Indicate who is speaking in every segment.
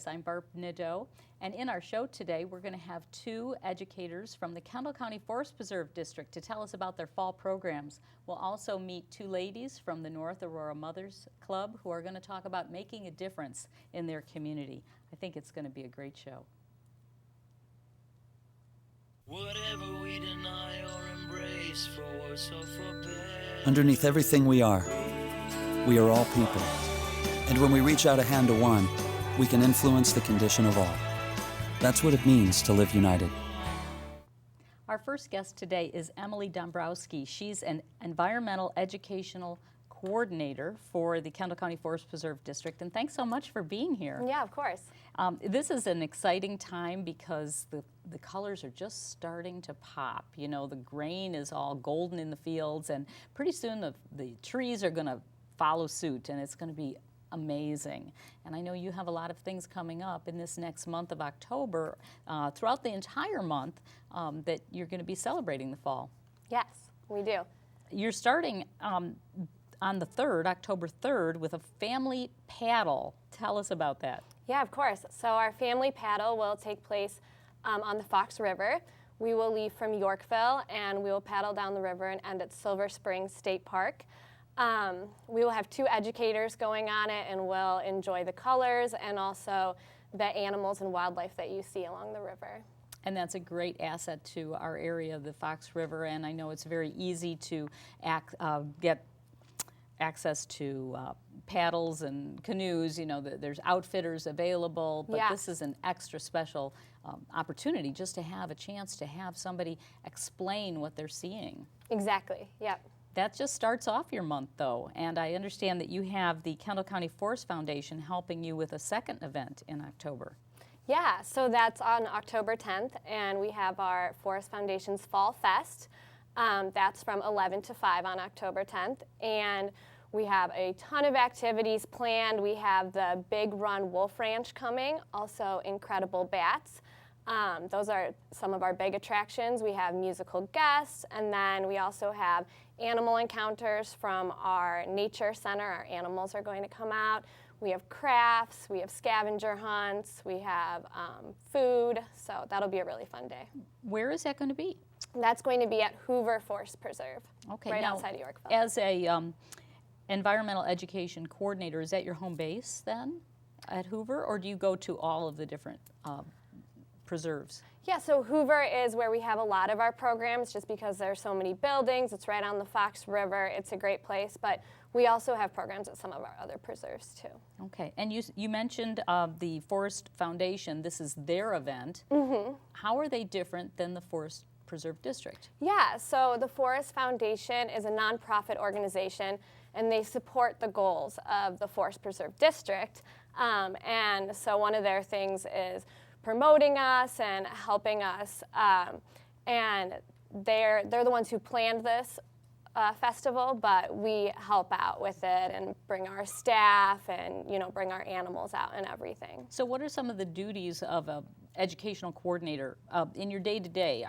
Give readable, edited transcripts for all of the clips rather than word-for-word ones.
Speaker 1: Focus. I'm Barb Nadeau, and in our show today we're going to have two educators from the Kendall County Forest Preserve District to tell us about their fall programs. We'll also meet two ladies from the North Aurora Mothers Club who are going to talk about making a difference in their community. I think it's going to be a great show.
Speaker 2: Whatever we deny or embrace, for worse or for better.
Speaker 3: Underneath everything we are all people. And when we reach out a hand to one, we can influence the condition of all. That's what it means to live united.
Speaker 1: Our first guest today is Emily Dombrowski. She's an environmental educational coordinator for the Kendall County Forest Preserve District, and thanks so much for being here.
Speaker 4: Yeah, of course.
Speaker 1: This is an exciting time because the colors are just starting to pop. You know, the grain is all golden in the fields, and pretty soon the trees are going to follow suit, and it's going to be amazing. And I know you have a lot of things coming up in this next month of October, throughout the entire month, that you're going to be celebrating the fall.
Speaker 4: Yes, we do.
Speaker 1: You're starting on the 3rd, October 3rd, with a family paddle. Tell us about that.
Speaker 4: Yeah, of course. So our family paddle will take place on the Fox River. We will leave from Yorkville and we will paddle down the river and end at Silver Springs State Park. We will have two educators going on it, and we'll enjoy the colors and also the animals and wildlife that you see along the river.
Speaker 1: And that's a great asset to our area, the Fox River, and I know it's very easy to get access to paddles and canoes. You know, there's outfitters available, but
Speaker 4: Yeah.
Speaker 1: This is an extra special opportunity just to have a chance to have somebody explain what they're seeing.
Speaker 4: Exactly, yep.
Speaker 1: That just starts off your month, though, and I understand that you have the Kendall County Forest Foundation helping you with a second event in October.
Speaker 4: Yeah, so that's on October 10th, and we have our Forest Foundation's Fall Fest. That's from 11 to 5 on October 10th, and we have a ton of activities planned. We have the Big Run Wolf Ranch coming, also Incredible Bats. Those are some of our big attractions. We have musical guests, and then we also have animal encounters from our nature center. Our animals are going to come out. We have crafts, we have scavenger hunts, we have food, so that'll be a really fun day.
Speaker 1: Where is that going to be?
Speaker 4: That's going to be at Hoover Forest Preserve,
Speaker 1: Okay,
Speaker 4: right
Speaker 1: now,
Speaker 4: outside of Yorkville.
Speaker 1: As a environmental education coordinator, is that your home base then at Hoover, or do you go to all of the different preserves?
Speaker 4: Yeah, so Hoover is where we have a lot of our programs just because there's so many buildings. It's right on the Fox River. It's a great place, but we also have programs at some of our other preserves too.
Speaker 1: Okay, and you mentioned the Forest Foundation. This is their event.
Speaker 4: Mm-hmm.
Speaker 1: How are they different than the Forest Preserve District?
Speaker 4: Yeah, so the Forest Foundation is a nonprofit organization, and they support the goals of the Forest Preserve District. And so one of their things is promoting us and helping us, and they're the ones who planned this festival, but we help out with it and bring our staff and bring our animals out and everything.
Speaker 1: So what are some of the duties of a educational coordinator in your day-to-day?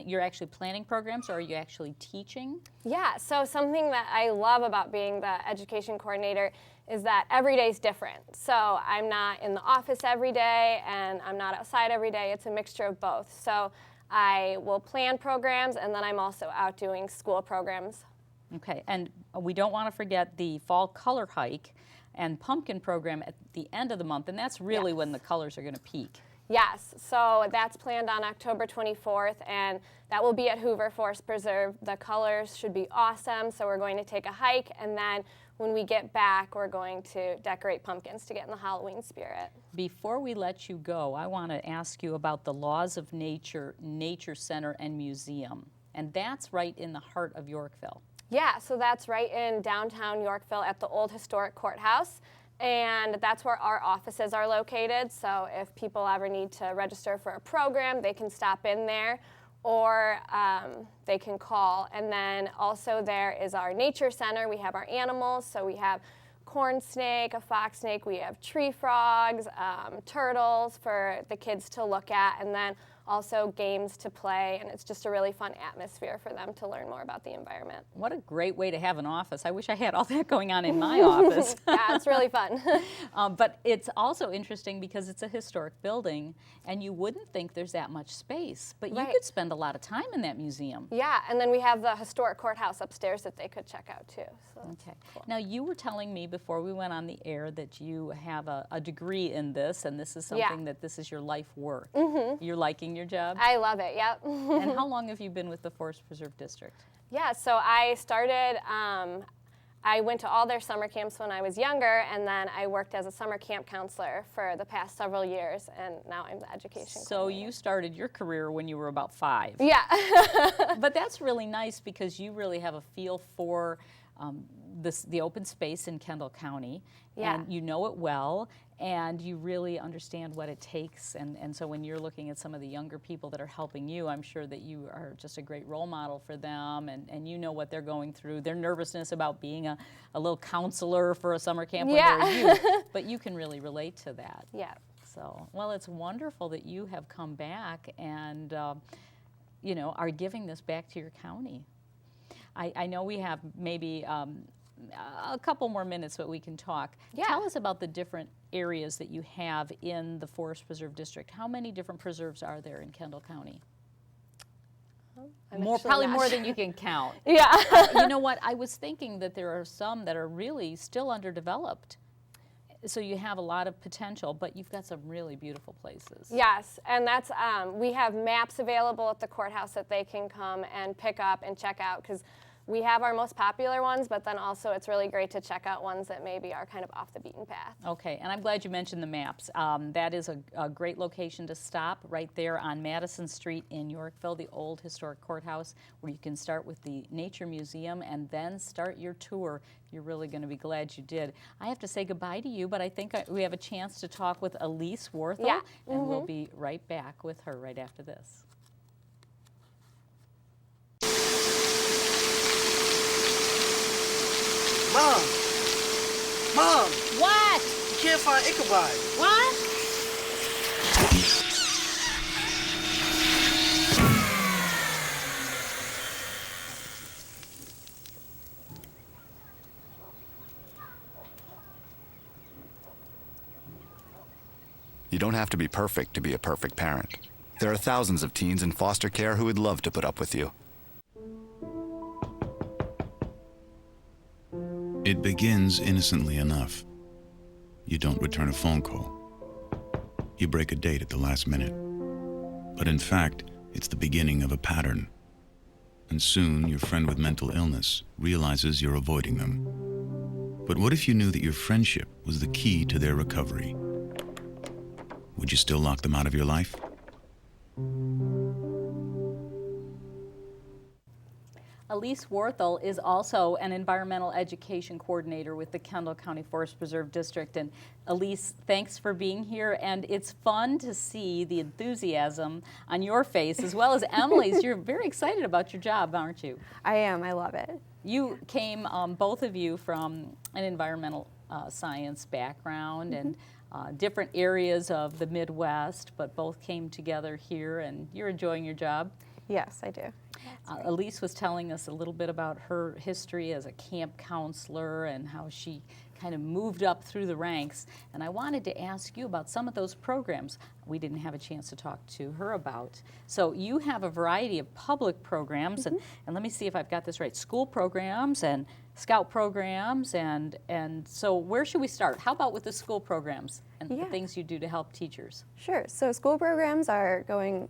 Speaker 1: You're actually planning programs, or are you actually teaching?
Speaker 4: Yeah, so something that I love about being the education coordinator is that every day is different. So I'm not in the office every day and I'm not outside every day. It's a mixture of both. So I will plan programs, and then I'm also out doing school programs.
Speaker 1: Okay, and we don't want to forget the fall color hike and pumpkin program at the end of the month, and that's really when the colors are going to peak.
Speaker 4: Yes, so that's planned on October 24th, and that will be at Hoover Forest Preserve. The colors should be awesome, so we're going to take a hike, and then when we get back, we're going to decorate pumpkins to get in the Halloween spirit.
Speaker 1: Before we let you go, I want to ask you about the Laws of Nature Center and Museum, and that's right in the heart of Yorkville.
Speaker 4: Yeah, so that's right in downtown Yorkville at the old historic courthouse. And that's where our offices are located, so if people ever need to register for a program, they can stop in there, or they can call. And then also there is our nature center. We have our animals, so we have corn snake, a fox snake, we have tree frogs, turtles for the kids to look at, and then also games to play, and it's just a really fun atmosphere for them to learn more about the environment.
Speaker 1: What a great way to have an office. I wish I had all that going on in my office.
Speaker 4: Yeah, it's really fun.
Speaker 1: But it's also interesting because it's a historic building, and you wouldn't think there's that much space, but you
Speaker 4: Right.
Speaker 1: could spend a lot of time in that museum.
Speaker 4: Yeah, and then we have the historic courthouse upstairs that they could check out too. So that's
Speaker 1: Okay.
Speaker 4: cool.
Speaker 1: Now, you were telling me before we went on the air that you have a degree in this, and this is something that this is your life work. You're liking your job?
Speaker 4: I love it, yep.
Speaker 1: And how long have you been with the Forest Preserve District?
Speaker 4: Yeah, so I started, I went to all their summer camps when I was younger, and then I worked as a summer camp counselor for the past several years, and now I'm the education
Speaker 1: So
Speaker 4: coordinator.
Speaker 1: you started your career when you were about 5.
Speaker 4: Yeah.
Speaker 1: But that's really nice because you really have a feel for the open space in Kendall County,
Speaker 4: Yeah.
Speaker 1: and you know it well, and you really understand what it takes. And so when you're looking at some of the younger people that are helping you, I'm sure that you are just a great role model for them, and you know what they're going through, their nervousness about being a little counselor for a summer camp when
Speaker 4: Yeah.
Speaker 1: they're youth, but you can really relate to that.
Speaker 4: Yeah.
Speaker 1: So, well, it's wonderful that you have come back and, you know, are giving this back to your county. I know we have maybe a couple more minutes that we can talk.
Speaker 4: Yeah.
Speaker 1: Tell us about the different areas that you have in the Forest Preserve District. How many different preserves are there in Kendall County?
Speaker 4: I'm
Speaker 1: More,
Speaker 4: actually
Speaker 1: probably
Speaker 4: not
Speaker 1: more
Speaker 4: sure.
Speaker 1: than you can count.
Speaker 4: Yeah.
Speaker 1: You know what? I was thinking that there are some that are really still underdeveloped. So you have a lot of potential, but you've got some really beautiful places.
Speaker 4: Yes, and that's, we have maps available at the courthouse that they can come and pick up and check out, because we have our most popular ones, but then also it's really great to check out ones that maybe are kind of off the beaten path.
Speaker 1: Okay, and I'm glad you mentioned the maps. That is a great location to stop right there on Madison Street in Yorkville, the old historic courthouse, where you can start with the Nature Museum and then start your tour. You're really going to be glad you did. I have to say goodbye to you, but I think we have a chance to talk with Elise Worthel,
Speaker 4: Yeah.
Speaker 1: and we'll be right back with her right after this.
Speaker 5: Mom! Mom!
Speaker 1: What?
Speaker 5: You can't find Ichabod.
Speaker 1: What?
Speaker 6: You don't have to be perfect to be a perfect parent. There are thousands of teens in foster care who would love to put up with you.
Speaker 7: It begins innocently enough. You don't return a phone call. You break a date at the last minute. But in fact, it's the beginning of a pattern. And soon, your friend with mental illness realizes you're avoiding them. But what if you knew that your friendship was the key to their recovery? Would you still lock them out of your life?
Speaker 1: Elise Worthel is also an environmental education coordinator with the Kendall County Forest Preserve District. And Elise, thanks for being here. And it's fun to see the enthusiasm on your face as well as Emily's. You're very excited about your job, aren't you?
Speaker 8: I am. I love it.
Speaker 1: You came, both of you, from an environmental science background and different areas of the Midwest, but both came together here, and you're enjoying your job.
Speaker 8: Yes, I do.
Speaker 1: Elise was telling us a little bit about her history as a camp counselor and how she kind of moved up through the ranks. And I wanted to ask you about some of those programs we didn't have a chance to talk to her about. So you have a variety of public programs, and let me see if I've got this right, school programs and scout programs, and so where should we start? How about with the school programs and the things you do to help teachers?
Speaker 8: Sure. So school programs are going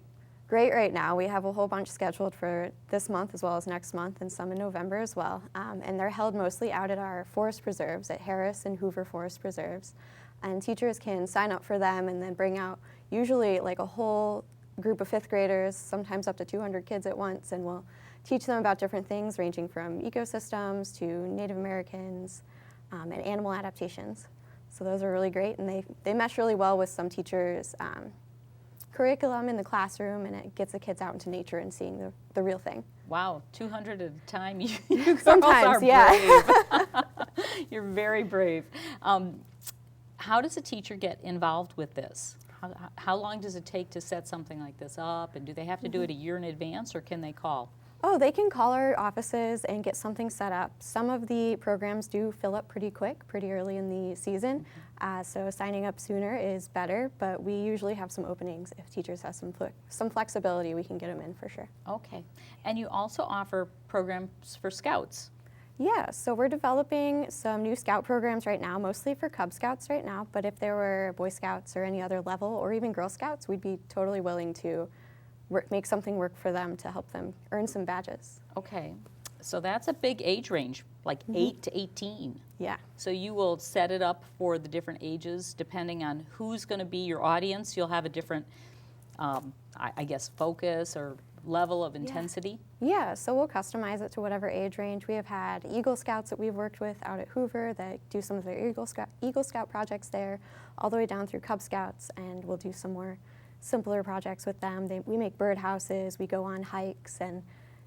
Speaker 8: great right now. We have a whole bunch scheduled for this month as well as next month, and some in November as well. And they're held mostly out at our forest preserves at Harris and Hoover Forest Preserves. And teachers can sign up for them and then bring out usually like a whole group of fifth graders, sometimes up to 200 kids at once, and we'll teach them about different things ranging from ecosystems to Native Americans and animal adaptations. So those are really great, and they mesh really well with some teachers' curriculum in the classroom, and it gets the kids out into nature and seeing the real thing.
Speaker 1: Wow, 200 at a time. You girls
Speaker 8: Sometimes,
Speaker 1: are
Speaker 8: yeah.
Speaker 1: brave. You're very brave. How does a teacher get involved with this? How long does it take to set something like this up? And do they have to do it a year in advance, or can they call?
Speaker 8: Oh, they can call our offices and get something set up. Some of the programs do fill up pretty quick, pretty early in the season, so signing up sooner is better, but we usually have some openings. If teachers have some flexibility, we can get them in for sure.
Speaker 1: Okay. And you also offer programs for scouts.
Speaker 8: Yeah, so we're developing some new scout programs right now, mostly for Cub Scouts right now, but if there were Boy Scouts or any other level, or even Girl Scouts, we'd be totally willing to make something work for them to help them earn some badges.
Speaker 1: Okay. So that's a big age range, like 8 to 18.
Speaker 8: Yeah.
Speaker 1: So you will set it up for the different ages depending on who's going to be your audience. You'll have a different, I guess, focus or level of intensity.
Speaker 8: Yeah, so we'll customize it to whatever age range. We have had Eagle Scouts that we've worked with out at Hoover that do some of their Eagle Scout projects there, all the way down through Cub Scouts, and we'll do some more simpler projects with them. We make birdhouses, we go on hikes, and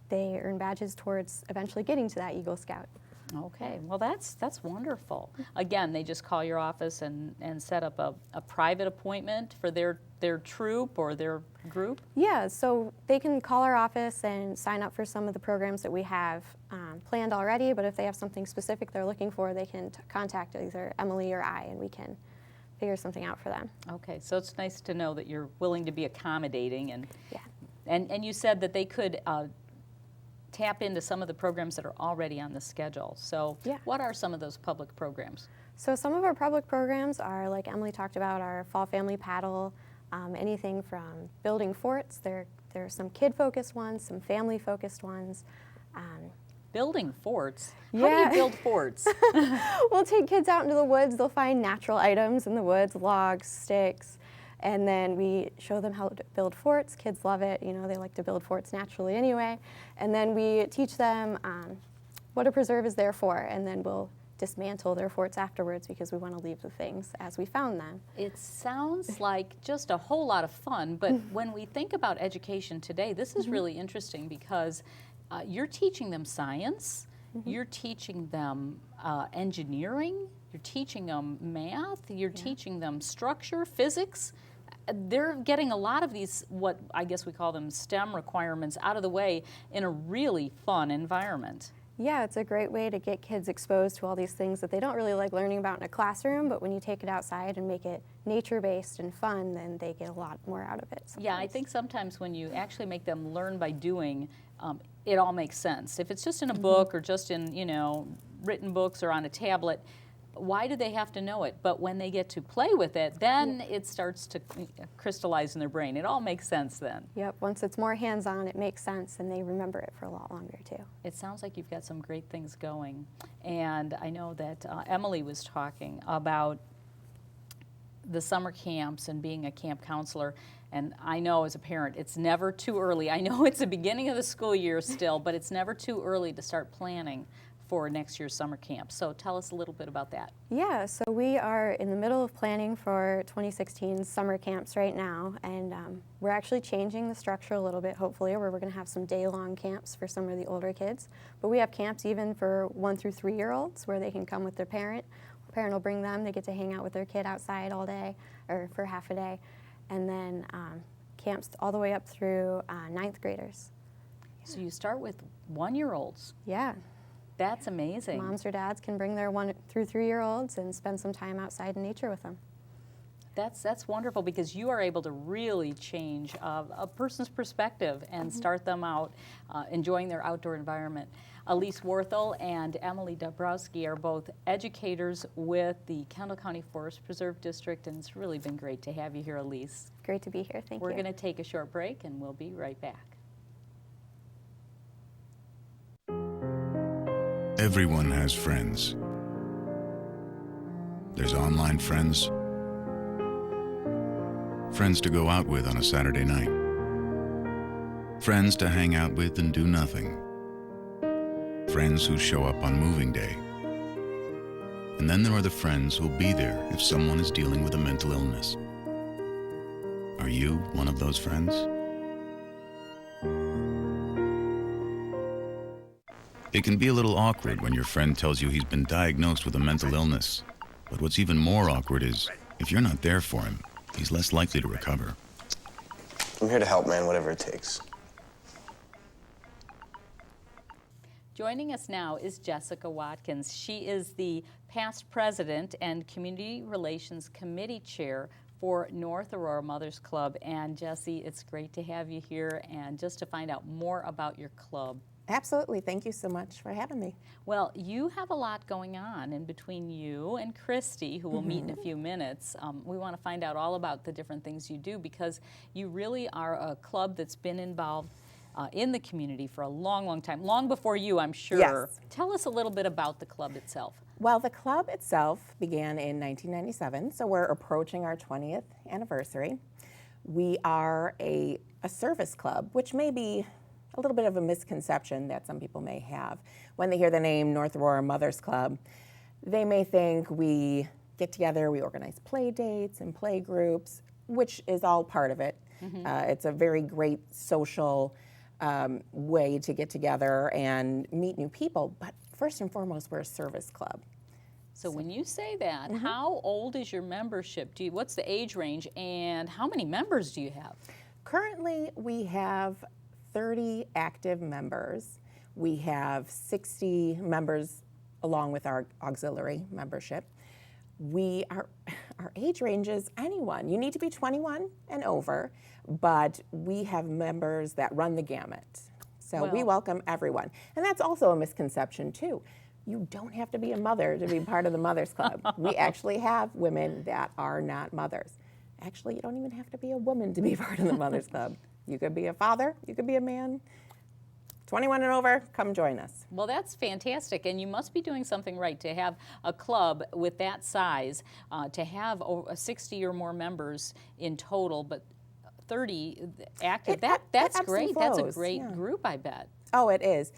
Speaker 8: they earn badges towards eventually getting to that Eagle Scout.
Speaker 1: Okay, well that's wonderful. Again, they just call your office and set up a private appointment for their troop or their group?
Speaker 8: Yeah, so they can call our office and sign up for some of the programs that we have planned already, but if they have something specific they're looking for, they can contact either Emily or I, and we can figure something out for them.
Speaker 1: Okay, so it's nice to know that you're willing to be accommodating, and
Speaker 8: Yeah.
Speaker 1: and you said that they could tap into some of the programs that are already on the schedule. So
Speaker 8: Yeah.
Speaker 1: what are some of those public programs?
Speaker 8: So some of our public programs are, like Emily talked about, our Fall Family Paddle, anything from building forts. There are some kid-focused ones, some family-focused ones.
Speaker 1: Building forts? How do
Speaker 8: Yeah.
Speaker 1: you build forts?
Speaker 8: We'll take kids out into the woods. They'll find natural items in the woods, logs, sticks, and then we show them how to build forts. Kids love it. You know, they like to build forts naturally anyway. And then we teach them what a preserve is there for, and then we'll dismantle their forts afterwards because we want to leave the things as we found them.
Speaker 1: It sounds like just a whole lot of fun, but when we think about education today, this is really interesting because you're teaching them science, you're teaching them engineering, you're teaching them math, you're teaching them structure, physics. They're getting a lot of these, what I guess we call them STEM requirements, out of the way in a really fun environment.
Speaker 8: Yeah, it's a great way to get kids exposed to all these things that they don't really like learning about in a classroom, but when you take it outside and make it nature-based and fun, then they get a lot more out of it.
Speaker 1: Yeah, I think sometimes when you actually make them learn by doing, it all makes sense. If it's just in a book or just in, you know, written books or on a tablet, why do they have to know it? But when they get to play with it, then it starts to crystallize in their brain. It all makes sense then.
Speaker 8: Yep, once it's more hands-on, it makes sense, and they remember it for a lot longer too.
Speaker 1: It sounds like you've got some great things going. And I know that Emily was talking about the summer camps and being a camp counselor. And I know as a parent, it's never too early. I know it's the beginning of the school year still, but it's never too early to start planning for next year's summer camp. So tell us a little bit about that.
Speaker 8: Yeah, so we are in the middle of planning for 2016 summer camps right now, and we're actually changing the structure a little bit, hopefully, where we're going to have some day-long camps for some of the older kids. But we have camps even for 1 through 3-year-olds where they can come with their parent. The parent will bring them, they get to hang out with their kid outside all day, or for half a day. And then camps all the way up through 9th graders.
Speaker 1: So you start with 1-year-olds.
Speaker 8: Yeah.
Speaker 1: That's amazing.
Speaker 8: Moms or dads can bring their 1 through 3-year-olds and spend some time outside in nature with them.
Speaker 1: That's wonderful because you are able to really change a person's perspective and start them out enjoying their outdoor environment. Elise Worthel and Emily Dabrowski are both educators with the Kendall County Forest Preserve District, and it's really been great to have you here, Elise.
Speaker 8: Great to be here, thank you.
Speaker 1: We're going to take a short break and we'll be right back.
Speaker 7: Everyone has friends. There's online friends, friends to go out with on a Saturday night, friends to hang out with and do nothing, friends who show up on moving day. And then there are the friends who'll be there if someone is dealing with a mental illness. Are you one of those friends? It can be a little awkward when your friend tells you he's been diagnosed with a mental illness. But what's even more awkward is if you're not there for him he's less likely to recover.
Speaker 9: I'm here to help, man, whatever it takes.
Speaker 1: Joining us now is Jessica Watkins. She is the past president and Community Relations Committee Chair for North Aurora Mothers Club. And Jessie, it's great to have you here and just to find out more about your club.
Speaker 10: Absolutely. Thank you so much for having me.
Speaker 1: Well, you have a lot going on in between you and Christie, who will meet in a few minutes. We want to find out all about the different things you do because you really are a club that's been involved in the community for a long, long time, long before you, I'm sure.
Speaker 10: Yes.
Speaker 1: Tell us a little bit about the club itself.
Speaker 10: Well, the club itself began in 1997, so we're approaching our 20th anniversary. We are a service club, which may be a little bit of a misconception that some people may have. When they hear the name North Aurora Mothers Club, they may think we get together, we organize play dates and play groups, which is all part of it. It's a very great social way to get together and meet new people, but first and foremost, we're a service club.
Speaker 1: So when you say that, how old is your membership? What's the age range and how many members do you have?
Speaker 10: Currently, we have 30 active members. We have 60 members along with our auxiliary membership. Our age range is anyone. You need to be 21 and over, but we have members that run the gamut. So we welcome everyone. And that's also a misconception too. You don't have to be a mother to be part of the Mothers Club. We actually have women that are not mothers. Actually, you don't even have to be a woman to be part of the Mothers Club. You could be a father, you could be a man. 21 and over, come join us.
Speaker 1: Well, that's fantastic, and you must be doing something right to have a club with that size, to have 60 or more members in total, but 30 active. That's great. That's a great group, I bet.
Speaker 10: Oh, it is.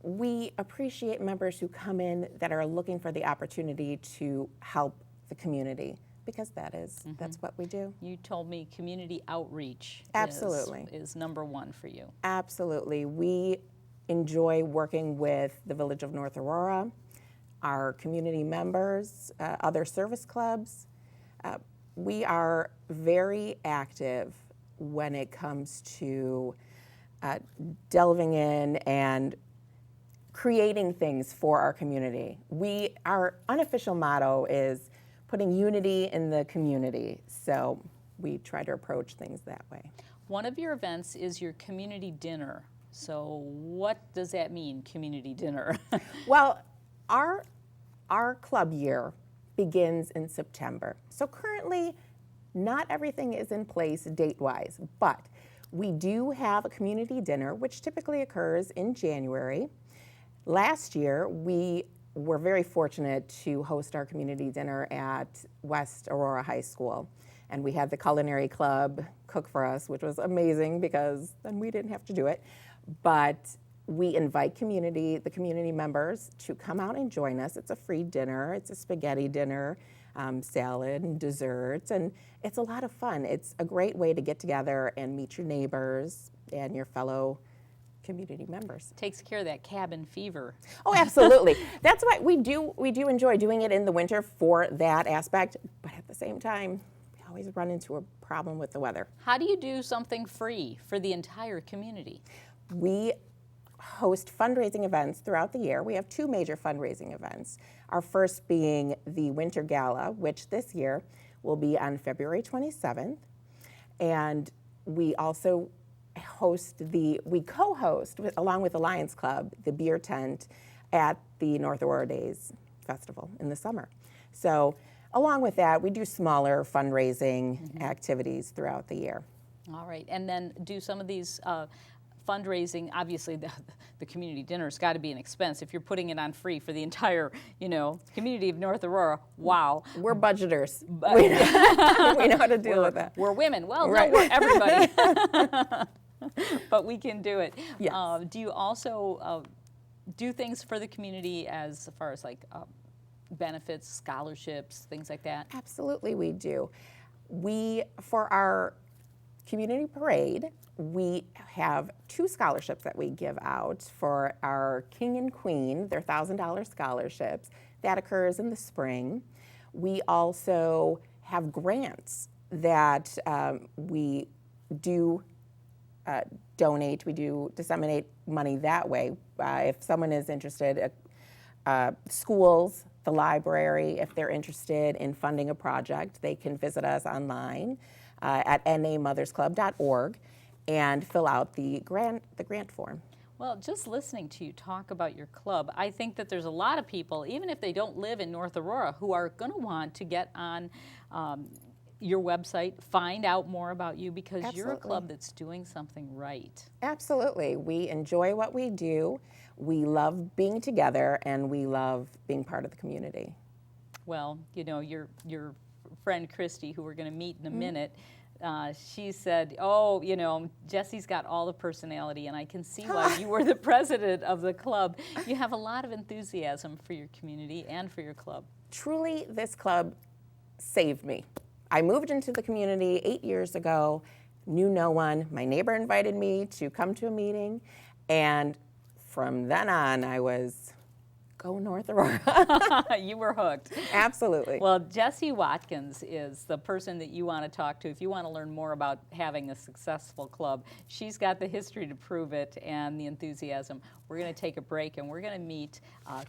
Speaker 10: We appreciate members who come in that are looking for the opportunity to help the community, because that's what we do.
Speaker 1: You told me community outreach
Speaker 10: Absolutely.
Speaker 1: is number one for you.
Speaker 10: Absolutely. We enjoy working with the Village of North Aurora, our community members, other service clubs. We are very active when it comes to delving in and creating things for our community. Our unofficial motto is putting unity in the community, so we try to approach things that way.
Speaker 1: One of your events is your community dinner. So what does that mean, community dinner?
Speaker 10: Well, our club year begins in September. So currently, not everything is in place date-wise, but we do have a community dinner, which typically occurs in January. Last year, we were very fortunate to host our community dinner at West Aurora High School. And we had the culinary club cook for us, which was amazing because then we didn't have to do it. But we invite the community members to come out and join us. It's a free dinner. It's a spaghetti dinner, salad and desserts, and it's a lot of fun. It's a great way to get together and meet your neighbors and your fellow community members.
Speaker 1: Takes care of that cabin fever.
Speaker 10: Oh, absolutely. That's why we do enjoy doing it in the winter for that aspect, but at the same time, we always run into a problem with the weather.
Speaker 1: How do you do something free for the entire community?
Speaker 10: We host fundraising events throughout the year. We have two major fundraising events. Our first being the Winter Gala, which this year will be on February 27th. And we also co-host, along with the Lions Club, the beer tent at the North Aurora Days Festival in the summer. So along with that, we do smaller fundraising activities throughout the year.
Speaker 1: All right, and then do some of these fundraising, obviously the community dinner's got to be an expense. If you're putting it on free for the entire, community of North Aurora, wow.
Speaker 10: We're budgeters. We know how to deal with that.
Speaker 1: We're women. Well,
Speaker 10: right.
Speaker 1: No, we're everybody. But we can do it.
Speaker 10: Yes.
Speaker 1: Do you also do things for the community as far as like benefits, scholarships, things like that?
Speaker 10: Absolutely, we do. For our community parade, we have two scholarships that we give out for our King and Queen. They're $1,000 scholarships. That occurs in the spring. We also have grants that we do donate. We do disseminate money that way. If someone is interested, schools, the library, if they're interested in funding a project, they can visit us online at namothersclub.org and fill out the grant form.
Speaker 1: Well, just listening to you talk about your club, I think that there's a lot of people, even if they don't live in North Aurora, who are going to want to get on your website, find out more about you, because you're a club that's doing something right.
Speaker 10: Absolutely. We enjoy what we do. We love being together, and we love being part of the community.
Speaker 1: Well, you know, your friend Christie, who we're going to meet in a minute, she said, oh, you know, Jesse's got all the personality, and I can see why you were the president of the club. You have a lot of enthusiasm for your community and for your club.
Speaker 10: Truly, this club saved me. I moved into the community 8 years ago, knew no one. My neighbor invited me to come to a meeting, and from then on, I was go North Aurora.
Speaker 1: You were hooked.
Speaker 10: Absolutely.
Speaker 1: Well, Jessie Watkins is the person that you want to talk to if you want to learn more about having a successful club. She's got the history to prove it and the enthusiasm. We're going to take a break, and we're going to meet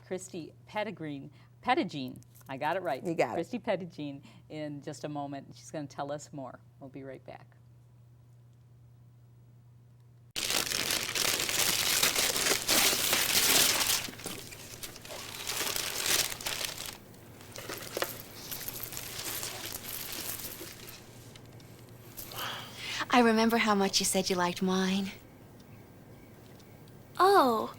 Speaker 1: Christie Pettigrew. I got it right.
Speaker 10: You got it.
Speaker 1: Christie Pettigrew in just a moment. She's going to tell us more. We'll be right back.
Speaker 11: I remember how much you said you liked wine. Oh.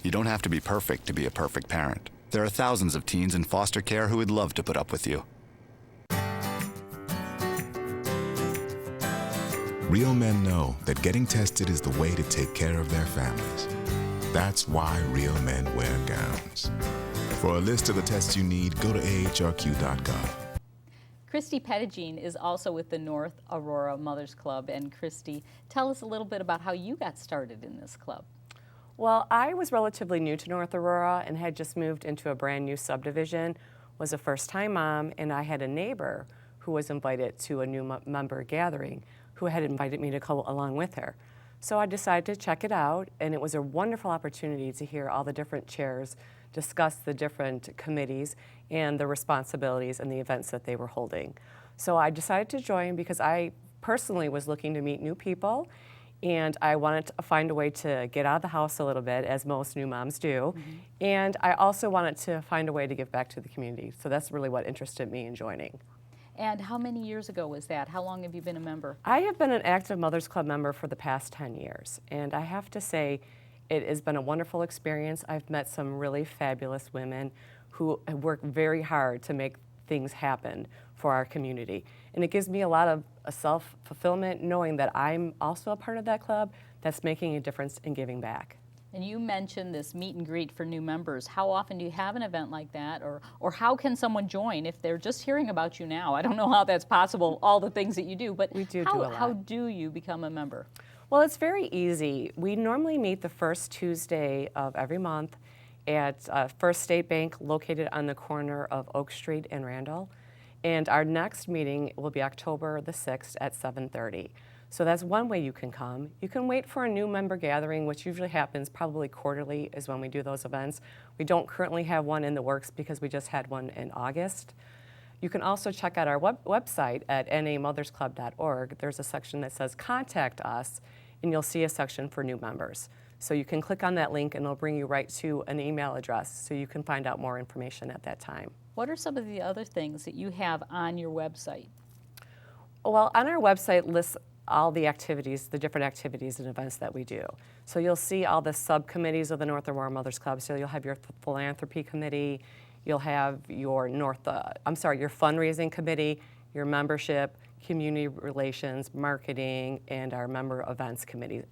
Speaker 6: You don't have to be perfect to be a perfect parent. There are thousands of teens in foster care who would love to put up with you.
Speaker 12: Real men know that getting tested is the way to take care of their families. That's why real men wear gowns. For a list of the tests you need, go to ahrq.gov.
Speaker 1: Christie Pettigrew is also with the North Aurora Mothers Club. And Christie, tell us a little bit about how you got started in this club.
Speaker 13: Well, I was relatively new to North Aurora and had just moved into a brand new subdivision, was a first-time mom, and I had a neighbor who was invited to a new member gathering who had invited me to go along with her. So I decided to check it out, and it was a wonderful opportunity to hear all the different chairs discuss the different committees and the responsibilities and the events that they were holding. So I decided to join because I personally was looking to meet new people, and I wanted to find a way to get out of the house a little bit, as most new moms do. And I also wanted to find a way to give back to the community. So that's really what interested me in joining.
Speaker 1: And how many years ago was that? How long have you been a member?
Speaker 13: I have been an active Mothers Club member for the past 10 years. And I have to say, it has been a wonderful experience. I've met some really fabulous women who have worked very hard to make things happen for our community. And it gives me a lot of self-fulfillment knowing that I'm also a part of that club that's making a difference in giving back.
Speaker 1: And you mentioned this meet and greet for new members. How often do you have an event like that? Or how can someone join if they're just hearing about you now? I don't know how that's possible, all the things that you do, but
Speaker 13: we do
Speaker 1: how,
Speaker 13: do a lot.
Speaker 1: How do you become a member?
Speaker 13: Well, it's very easy. We normally meet the first Tuesday of every month at First State Bank, located on the corner of Oak Street and Randall. And our next meeting will be October the 6th at 7:30. So that's one way you can come. You can wait for a new member gathering, which usually happens probably quarterly is when we do those events. We don't currently have one in the works because we just had one in August. You can also check out our website at namothersclub.org. There's a section that says Contact Us, and you'll see a section for new members. So you can click on that link and it'll bring you right to an email address so you can find out more information at that time.
Speaker 1: What are some of the other things that you have on your website?
Speaker 13: Well, on our website lists all the activities, the different activities and events that we do. So you'll see all the subcommittees of the North Aurora Mothers Club. So you'll have your philanthropy committee, you'll have your your fundraising committee, your membership, community relations, marketing, and our member events committee.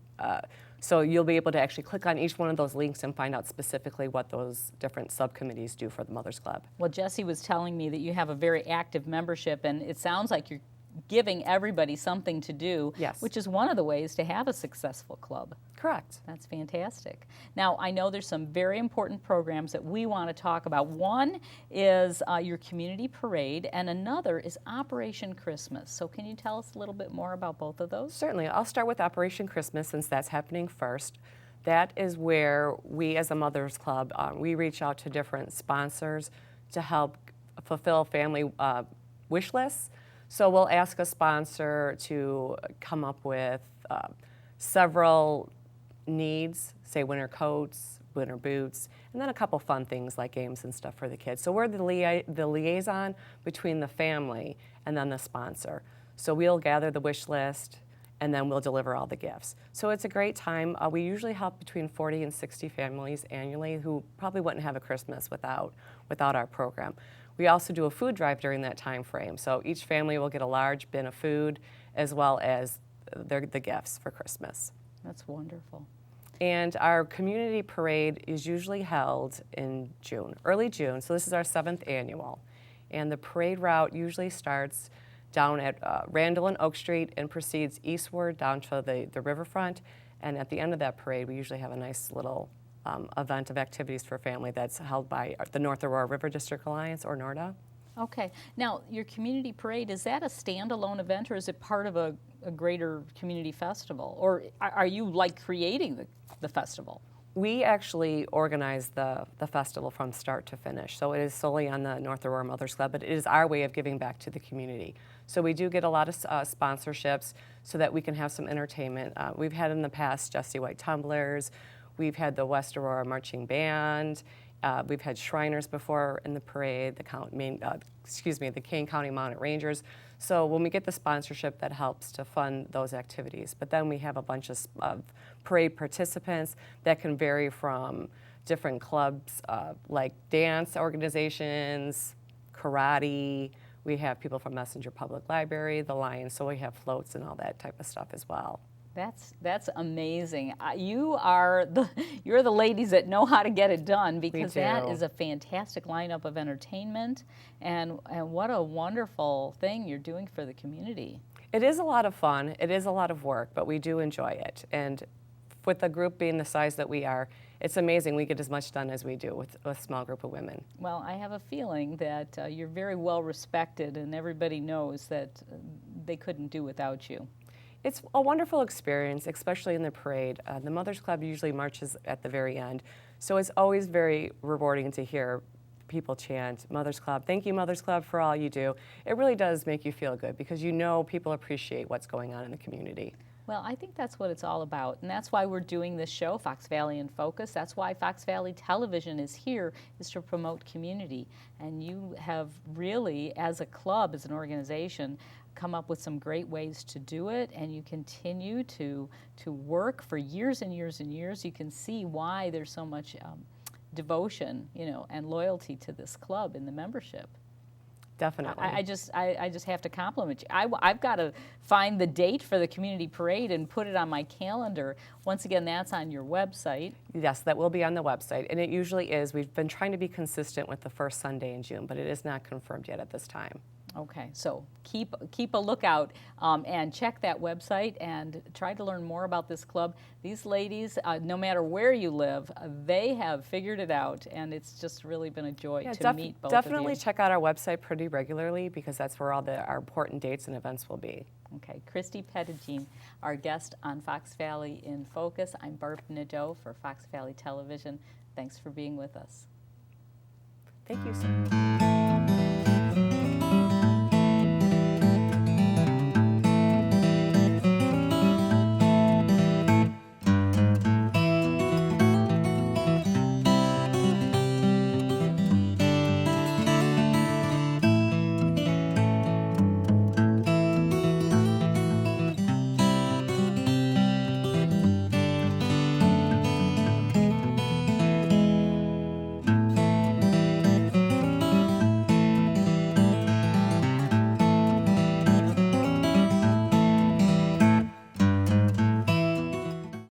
Speaker 13: So you'll be able to actually click on each one of those links and find out specifically what those different subcommittees do for the Mothers Club.
Speaker 1: Well, Jessie was telling me that you have a very active membership, and it sounds like you're giving everybody something to do,
Speaker 13: Yes.
Speaker 1: which is one of the ways to have a successful club.
Speaker 13: Correct.
Speaker 1: That's fantastic. Now, I know there's some very important programs that we want to talk about. One is your community parade, and another is Operation Christmas. So can you tell us a little bit more about both of those?
Speaker 13: Certainly. I'll start with Operation Christmas since that's happening first. That is where we as a Mothers Club, we reach out to different sponsors to help fulfill family wish lists. So we'll ask a sponsor to come up with several needs, say winter coats, winter boots, and then a couple fun things like games and stuff for the kids. So we're the liaison between the family and then the sponsor. So we'll gather the wish list and then we'll deliver all the gifts. So it's a great time. We usually help between 40 and 60 families annually who probably wouldn't have a Christmas without our program. We also do a food drive during that time frame. So each family will get a large bin of food as well as the gifts for Christmas.
Speaker 1: That's wonderful.
Speaker 13: And our community parade is usually held in June, early June. So this is our 7th annual. And the parade route usually starts down at Randall and Oak Street and proceeds eastward down to the riverfront. And at the end of that parade, we usually have a nice little event of activities for family that's held by the North Aurora River District Alliance, or NORDA.
Speaker 1: Okay. Now, your community parade, is that a standalone event or is it part of a greater community festival? Or are you like creating the festival?
Speaker 13: We actually organize the festival from start to finish. So it is solely on the North Aurora Mothers Club, but it is our way of giving back to the community. So we do get a lot of sponsorships so that we can have some entertainment. We've had in the past Jessie White tumblers. We've had the West Aurora Marching Band. We've had Shriners before in the parade, the Kane County Mounted Rangers. So when we get the sponsorship, that helps to fund those activities. But then we have a bunch of parade participants that can vary from different clubs like dance organizations, karate. We have people from Messenger Public Library, the Lions, so we have floats and all that type of stuff as well.
Speaker 1: That's amazing. You're the ladies that know how to get it done, because that is a fantastic lineup of entertainment, and what a wonderful thing you're doing for the community.
Speaker 13: It is a lot of fun. It is a lot of work, but we do enjoy it. And with the group being the size that we are, it's amazing we get as much done as we do with a small group of women.
Speaker 1: Well, I have a feeling that you're very well respected, and everybody knows that they couldn't do without you.
Speaker 13: It's a wonderful experience, especially in the parade. The Mothers Club usually marches at the very end, so it's always very rewarding to hear people chant, "Mothers Club, thank you, Mothers Club, for all you do." It really does make you feel good because you know people appreciate what's going on in the community.
Speaker 1: Well, I think that's what it's all about, and that's why we're doing this show, Fox Valley in Focus. That's why Fox Valley Television is here, is to promote community. And you have really, as a club, as an organization, come up with some great ways to do it, and you continue to work for years and years and years. You can see why there's so much devotion, and loyalty to this club in the membership.
Speaker 13: Definitely.
Speaker 1: I just have to compliment you. I've got to find the date for the community parade and put it on my calendar. Once again, that's on your website.
Speaker 13: Yes, that will be on the website, and it usually is. We've been trying to be consistent with the first Sunday in June, but it is not confirmed yet at this time.
Speaker 1: Okay, so keep a lookout and check that website and try to learn more about this club. These ladies, no matter where you live, they have figured it out, and it's just really been a joy to meet both of you.
Speaker 13: Definitely check out our website pretty regularly because that's where all our important dates and events will be.
Speaker 1: Okay, Christie Pettigene, our guest on Fox Valley in Focus. I'm Barb Nadeau for Fox Valley Television. Thanks for being with us.
Speaker 13: Thank you, sir.